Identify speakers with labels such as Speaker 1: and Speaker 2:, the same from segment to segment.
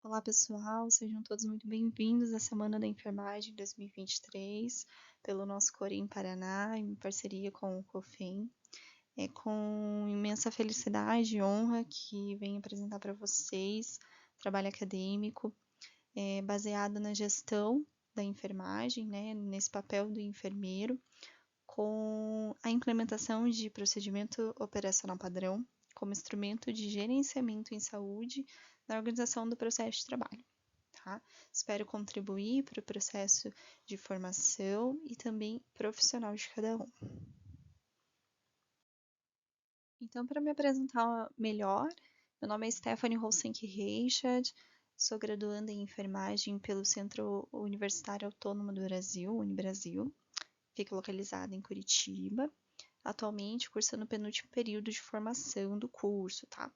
Speaker 1: Olá, pessoal, sejam todos muito bem-vindos à Semana da Enfermagem 2023, pelo nosso Corim Paraná, em parceria com o COFEM. É com imensa felicidade e honra que venho apresentar para vocês trabalho acadêmico baseado na gestão da enfermagem, né, nesse papel do enfermeiro, com a implementação de procedimento operacional padrão como instrumento de gerenciamento em saúde na organização do processo de trabalho. Tá? Espero contribuir para o processo de formação e também profissional de cada um. Então, para me apresentar melhor, meu nome é Stephanie Holsenk Reichard, sou graduanda em enfermagem pelo Centro Universitário Autônomo do Brasil, Unibrasil, fica localizado em Curitiba, atualmente cursando o penúltimo período de formação do curso, tá?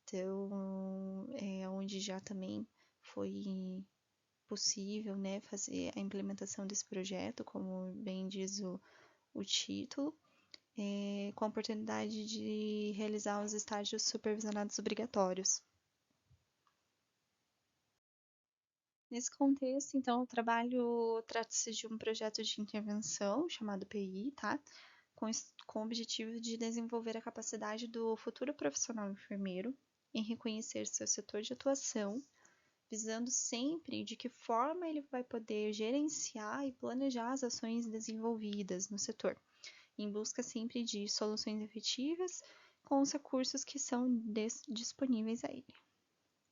Speaker 1: Então, é onde já também foi possível, né, fazer a implementação desse projeto, como bem diz o título, com a oportunidade de realizar os estágios supervisionados obrigatórios. Nesse contexto, então, o trabalho trata-se de um projeto de intervenção chamado PI, tá? Com o objetivo de desenvolver a capacidade do futuro profissional enfermeiro em reconhecer seu setor de atuação, visando sempre de que forma ele vai poder gerenciar e planejar as ações desenvolvidas no setor, em busca sempre de soluções efetivas com os recursos que são disponíveis a ele.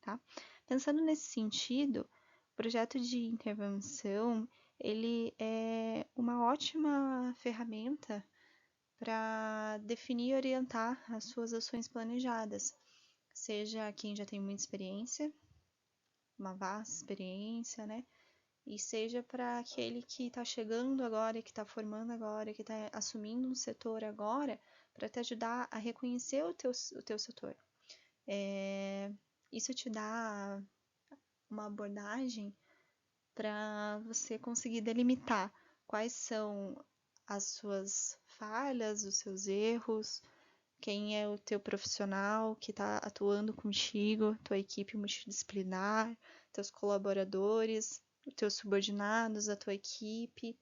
Speaker 1: Tá? Pensando nesse sentido, o projeto de intervenção ele é uma ótima ferramenta para definir e orientar as suas ações planejadas, seja quem já tem muita experiência, uma vasta experiência, né? E seja para aquele que está chegando agora, que está formando agora, que está assumindo um setor agora, para te ajudar a reconhecer o teu setor. Isso te dá uma abordagem para você conseguir delimitar quais são as suas falhas, os seus erros, quem é o teu profissional que está atuando contigo, tua equipe multidisciplinar, teus colaboradores, os teus subordinados, a tua equipe,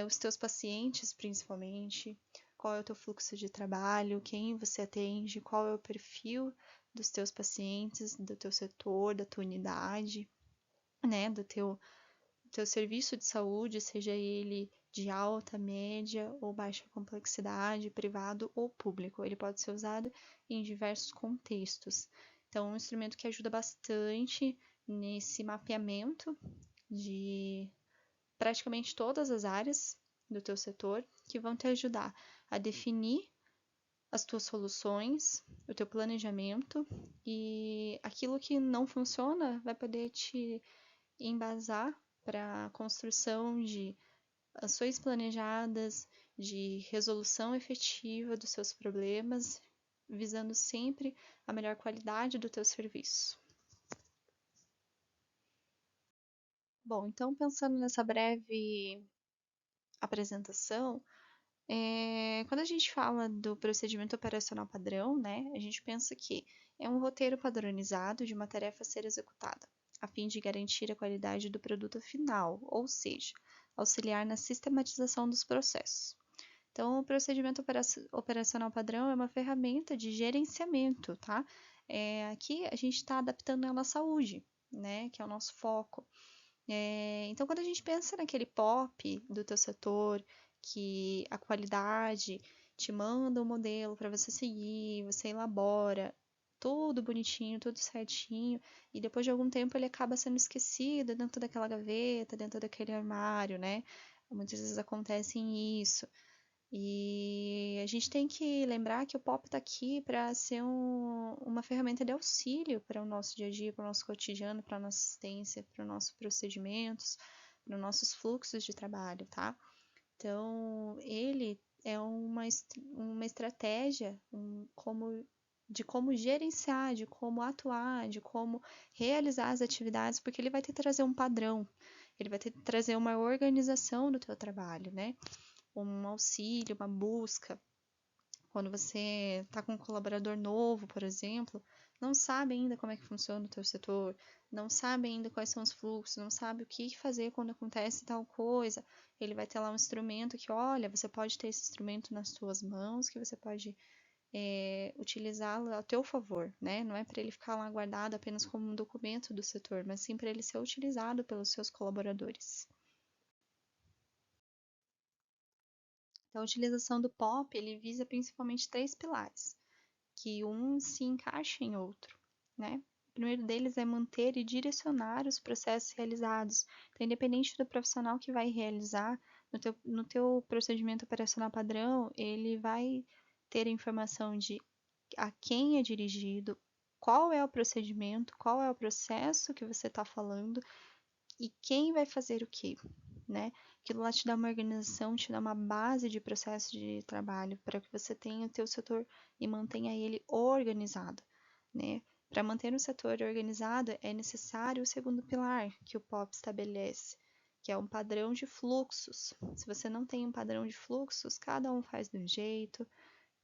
Speaker 1: os teus pacientes principalmente, qual é o teu fluxo de trabalho, quem você atende, qual é o perfil dos teus pacientes, do teu setor, da tua unidade, né, do teu serviço de saúde, seja ele de alta, média ou baixa complexidade, privado ou público. Ele pode ser usado em diversos contextos. Então, é um instrumento que ajuda bastante nesse mapeamento de praticamente todas as áreas do teu setor, que vão te ajudar a definir as tuas soluções, o teu planejamento, e aquilo que não funciona vai poder te embasar para a construção de ações planejadas, de resolução efetiva dos seus problemas, visando sempre a melhor qualidade do teu serviço. Bom, então pensando nessa breve apresentação, quando a gente fala do procedimento operacional padrão, né, a gente pensa que é um roteiro padronizado de uma tarefa a ser executada, a fim de garantir a qualidade do produto final, ou seja, auxiliar na sistematização dos processos. Então, o procedimento operacional padrão é uma ferramenta de gerenciamento, tá? Aqui a gente está adaptando ela à saúde, né, que é o nosso foco. Então, quando a gente pensa naquele POP do teu setor, que a qualidade te manda um modelo para você seguir, você elabora, tudo bonitinho, tudo certinho, e depois de algum tempo ele acaba sendo esquecido dentro daquela gaveta, dentro daquele armário, né? Muitas vezes acontece isso. E a gente tem que lembrar que o POP está aqui para ser uma ferramenta de auxílio para o nosso dia a dia, para o nosso cotidiano, para a nossa assistência, para os nossos procedimentos, para os nossos fluxos de trabalho, tá? Então, ele é uma estratégia de como gerenciar, de como atuar, de como realizar as atividades, porque ele vai ter que trazer um padrão, ele vai ter que trazer uma organização do teu trabalho, né? Um auxílio, uma busca. Quando você está com um colaborador novo, por exemplo, não sabe ainda como é que funciona o teu setor, não sabe ainda quais são os fluxos, não sabe o que fazer quando acontece tal coisa, ele vai ter lá um instrumento que, olha, você pode ter esse instrumento nas suas mãos, que você pode utilizá-lo a teu favor, né? Não é para ele ficar lá guardado apenas como um documento do setor, mas sim para ele ser utilizado pelos seus colaboradores. Então, a utilização do POP, ele visa principalmente três pilares, que um se encaixa em outro, né? O primeiro deles é manter e direcionar os processos realizados. Então, independente do profissional que vai realizar, no teu procedimento operacional padrão, ele vai ter a informação de a quem é dirigido, qual é o procedimento, qual é o processo que você está falando e quem vai fazer o quê, né? Aquilo lá te dá uma organização, te dá uma base de processo de trabalho para que você tenha o teu setor e mantenha ele organizado, né? Para manter o setor organizado é necessário o segundo pilar que o POP estabelece, que é um padrão de fluxos. Se você não tem um padrão de fluxos, cada um faz de um jeito,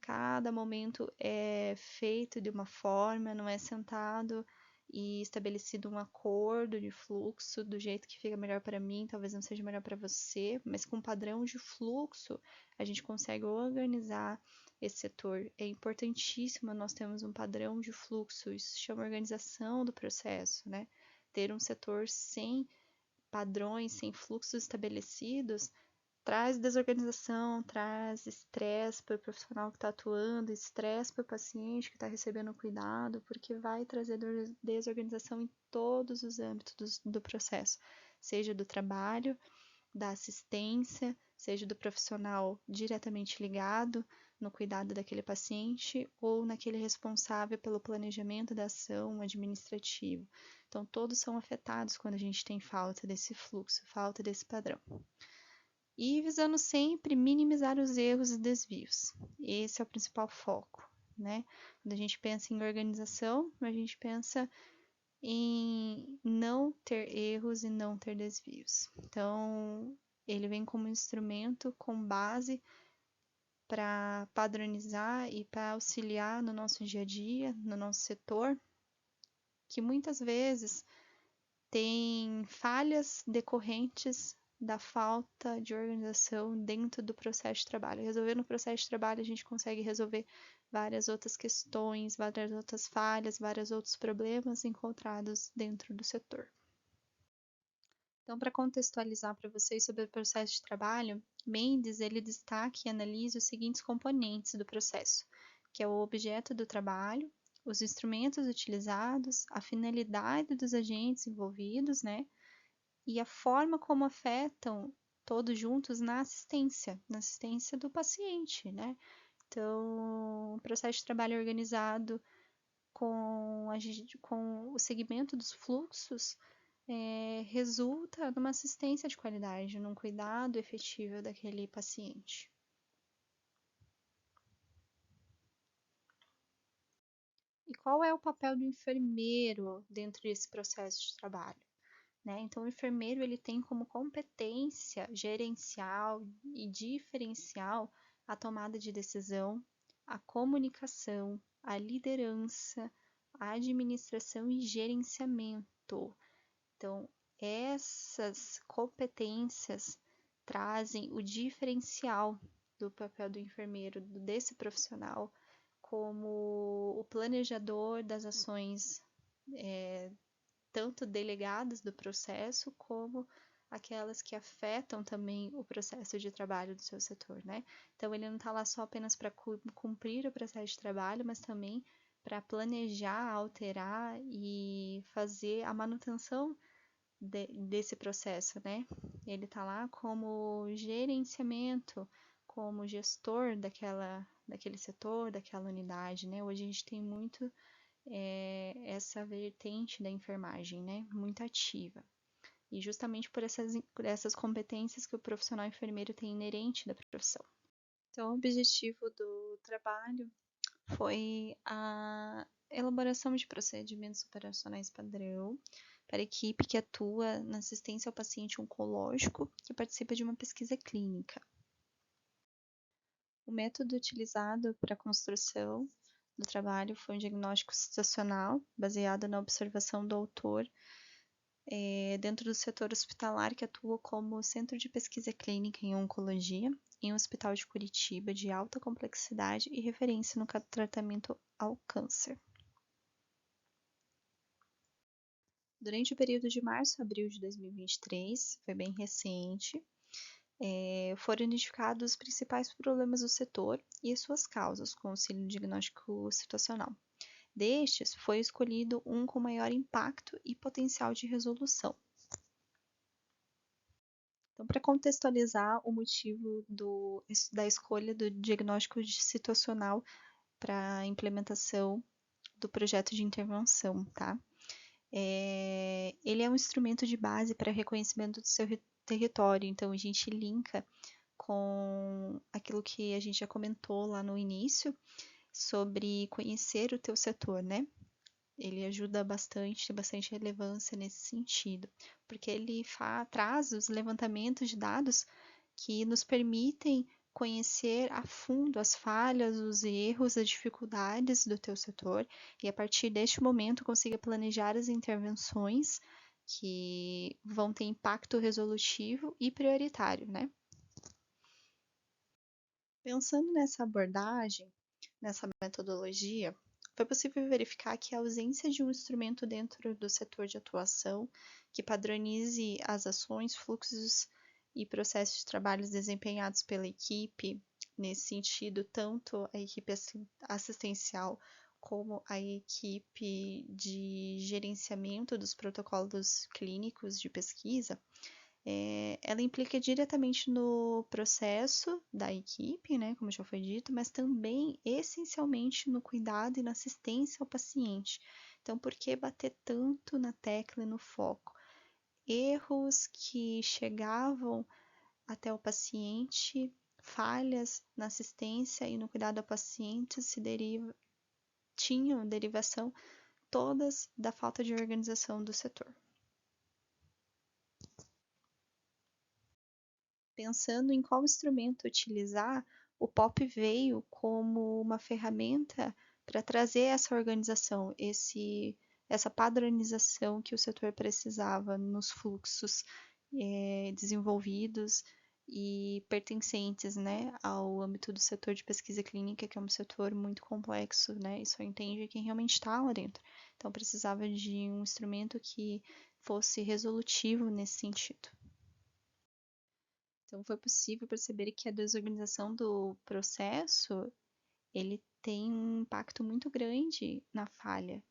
Speaker 1: cada momento é feito de uma forma, não é sentado e estabelecido um acordo de fluxo do jeito que fica melhor para mim, talvez não seja melhor para você, mas com padrão de fluxo a gente consegue organizar esse setor. É importantíssimo nós termos um padrão de fluxo, isso se chama organização do processo, né? Ter um setor sem padrões, sem fluxos estabelecidos, traz desorganização, traz estresse para o profissional que está atuando, estresse para o paciente que está recebendo cuidado, porque vai trazer desorganização em todos os âmbitos do processo, seja do trabalho, da assistência, seja do profissional diretamente ligado no cuidado daquele paciente ou naquele responsável pelo planejamento da ação administrativo. Então, todos são afetados quando a gente tem falta desse fluxo, falta desse padrão e visando sempre minimizar os erros e desvios. Esse é o principal foco, né? Quando a gente pensa em organização, a gente pensa em não ter erros e não ter desvios. Então, ele vem como instrumento com base para padronizar e para auxiliar no nosso dia a dia, no nosso setor, que muitas vezes tem falhas decorrentes da falta de organização dentro do processo de trabalho. Resolvendo o processo de trabalho, a gente consegue resolver várias outras questões, várias outras falhas, vários outros problemas encontrados dentro do setor. Então, para contextualizar para vocês sobre o processo de trabalho, Mendes ele destaca e analisa os seguintes componentes do processo, que é o objeto do trabalho, os instrumentos utilizados, a finalidade dos agentes envolvidos, né? E a forma como afetam todos juntos na assistência do paciente, né? Então, o processo de trabalho organizado com o segmento dos fluxos resulta numa assistência de qualidade, num cuidado efetivo daquele paciente. E qual é o papel do enfermeiro dentro desse processo de trabalho? Né? Então, o enfermeiro ele tem como competência gerencial e diferencial a tomada de decisão, a comunicação, a liderança, a administração e gerenciamento. Então, essas competências trazem o diferencial do papel do enfermeiro, desse profissional, como o planejador das ações tanto delegadas do processo como aquelas que afetam também o processo de trabalho do seu setor, né? Então ele não está lá só apenas para cumprir o processo de trabalho, mas também para planejar, alterar e fazer a manutenção desse processo, né? Ele está lá como gerenciamento, como gestor daquele setor, daquela unidade, né? Hoje a gente tem muito essa vertente da enfermagem, né? Muito ativa. E justamente por essas competências que o profissional enfermeiro tem inerente da profissão. Então, o objetivo do trabalho foi a elaboração de procedimentos operacionais padrão para a equipe que atua na assistência ao paciente oncológico que participa de uma pesquisa clínica. O método utilizado para a construção do trabalho foi um diagnóstico situacional, baseado na observação do autor dentro do setor hospitalar, que atua como centro de pesquisa clínica em oncologia, em um hospital de Curitiba de alta complexidade e referência no tratamento ao câncer. Durante o período de março a abril de 2023, foi bem recente, foram identificados os principais problemas do setor e suas causas com o auxílio diagnóstico situacional. Destes, foi escolhido um com maior impacto e potencial de resolução. Então, para contextualizar o motivo da escolha do diagnóstico situacional para a implementação do projeto de intervenção, tá? Ele é um instrumento de base para reconhecimento do seu território, então a gente linka com aquilo que a gente já comentou lá no início, sobre conhecer o teu setor, né? Ele ajuda bastante, tem bastante relevância nesse sentido, porque ele traz os levantamentos de dados que nos permitem conhecer a fundo as falhas, os erros, as dificuldades do teu setor e a partir deste momento consiga planejar as intervenções que vão ter impacto resolutivo e prioritário, né? Pensando nessa abordagem, nessa metodologia, foi possível verificar que a ausência de um instrumento dentro do setor de atuação que padronize as ações, fluxos e processos de trabalhos desempenhados pela equipe, nesse sentido, tanto a equipe assistencial como a equipe de gerenciamento dos protocolos clínicos de pesquisa, ela implica diretamente no processo da equipe, né, como já foi dito, mas também essencialmente no cuidado e na assistência ao paciente. Então, por que bater tanto na tecla e no foco? Erros que chegavam até o paciente, falhas na assistência e no cuidado ao paciente tinham derivação todas da falta de organização do setor. Pensando em qual instrumento utilizar, o POP veio como uma ferramenta para trazer essa organização, essa padronização que o setor precisava nos fluxos desenvolvidos e pertencentes, né, ao âmbito do setor de pesquisa clínica, que é um setor muito complexo, né, e só entende quem realmente está lá dentro. Então precisava de um instrumento que fosse resolutivo nesse sentido. Então foi possível perceber que a desorganização do processo, ele tem um impacto muito grande na falha.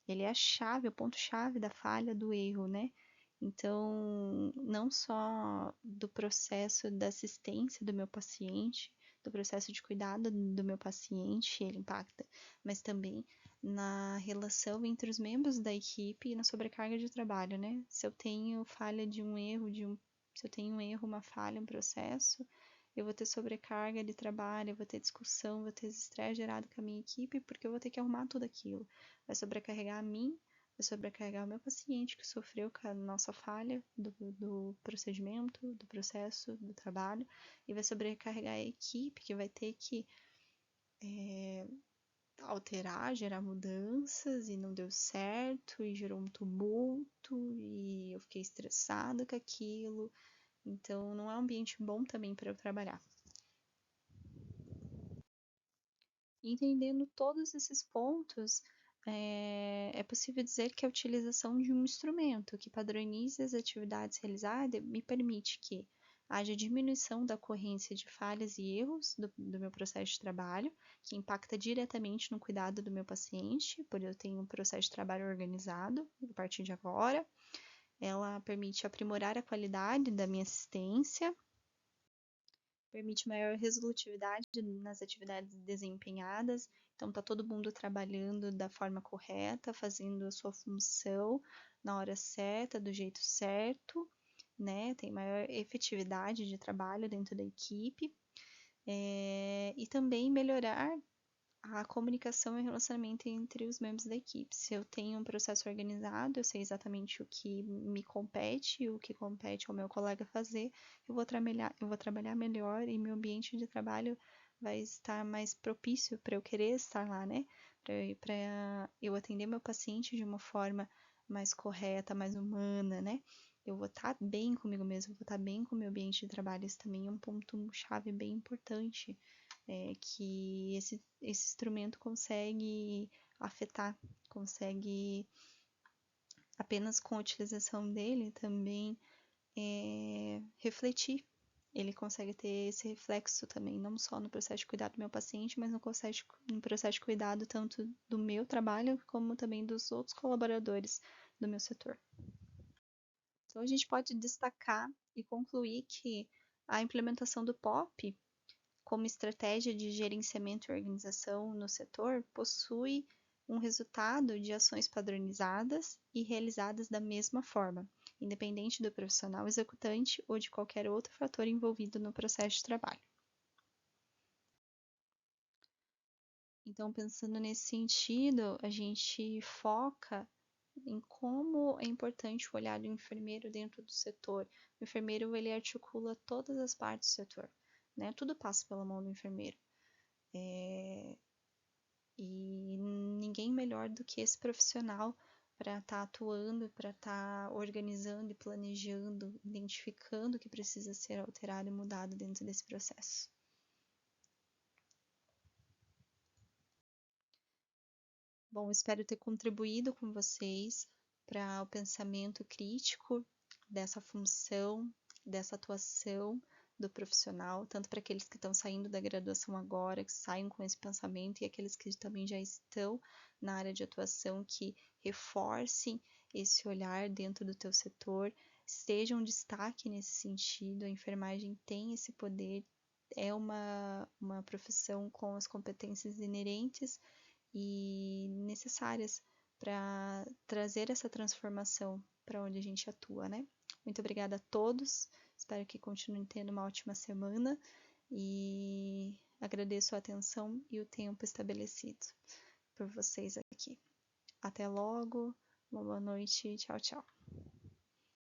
Speaker 1: Ele é a chave, o ponto-chave da falha, do erro, né? Então, não só do processo da assistência do meu paciente, do processo de cuidado do meu paciente, ele impacta, mas também na relação entre os membros da equipe e na sobrecarga de trabalho, né? Se eu tenho falha de um erro, se eu tenho um erro, uma falha, um processo, eu vou ter sobrecarga de trabalho, eu vou ter discussão, vou ter estresse gerado com a minha equipe, porque eu vou ter que arrumar tudo aquilo. Vai sobrecarregar a mim, vai sobrecarregar o meu paciente que sofreu com a nossa falha do procedimento, do processo, do trabalho, e vai sobrecarregar a equipe que vai ter que alterar, gerar mudanças e não deu certo e gerou um tumulto e eu fiquei estressada com aquilo. Então não é um ambiente bom também para eu trabalhar. Entendendo todos esses pontos, é possível dizer que a utilização de um instrumento que padronize as atividades realizadas me permite que haja diminuição da ocorrência de falhas e erros do meu processo de trabalho, que impacta diretamente no cuidado do meu paciente, por eu ter um processo de trabalho organizado a partir de agora. Ela permite aprimorar a qualidade da minha assistência, permite maior resolutividade nas atividades desempenhadas. Então, está todo mundo trabalhando da forma correta, fazendo a sua função na hora certa, do jeito certo, né? Tem maior efetividade de trabalho dentro da equipe. E também melhorar a comunicação e o relacionamento entre os membros da equipe. Se eu tenho um processo organizado, eu sei exatamente o que me compete, o que compete ao meu colega fazer, eu vou trabalhar melhor e meu ambiente de trabalho vai estar mais propício para eu querer estar lá, né? para eu atender meu paciente de uma forma mais correta, mais humana, né? Eu vou estar bem comigo mesmo, vou estar bem com o meu ambiente de trabalho. Esse também é um ponto-chave bem importante, que esse instrumento consegue afetar, consegue, apenas com a utilização dele, também refletir. Ele consegue ter esse reflexo também, não só no processo de cuidado do meu paciente, mas no processo de cuidado tanto do meu trabalho, como também dos outros colaboradores do meu setor. Então, a gente pode destacar e concluir que a implementação do POP como estratégia de gerenciamento e organização no setor possui um resultado de ações padronizadas e realizadas da mesma forma, independente do profissional executante ou de qualquer outro fator envolvido no processo de trabalho. Então, pensando nesse sentido, a gente foca em como é importante o olhar do enfermeiro dentro do setor. O enfermeiro, ele articula todas as partes do setor, né? Tudo passa pela mão do enfermeiro. E ninguém melhor do que esse profissional para estar atuando, para estar organizando e planejando, identificando o que precisa ser alterado e mudado dentro desse processo. Bom, espero ter contribuído com vocês para o pensamento crítico dessa função, dessa atuação do profissional, tanto para aqueles que estão saindo da graduação agora, que saiam com esse pensamento, e aqueles que também já estão na área de atuação, que reforcem esse olhar dentro do teu setor, seja um destaque nesse sentido. A enfermagem tem esse poder, é uma profissão com as competências inerentes e necessárias para trazer essa transformação para onde a gente atua, né? Muito obrigada a todos, espero que continuem tendo uma ótima semana e agradeço a atenção e o tempo estabelecido por vocês aqui. Até logo, uma boa noite, tchau, tchau.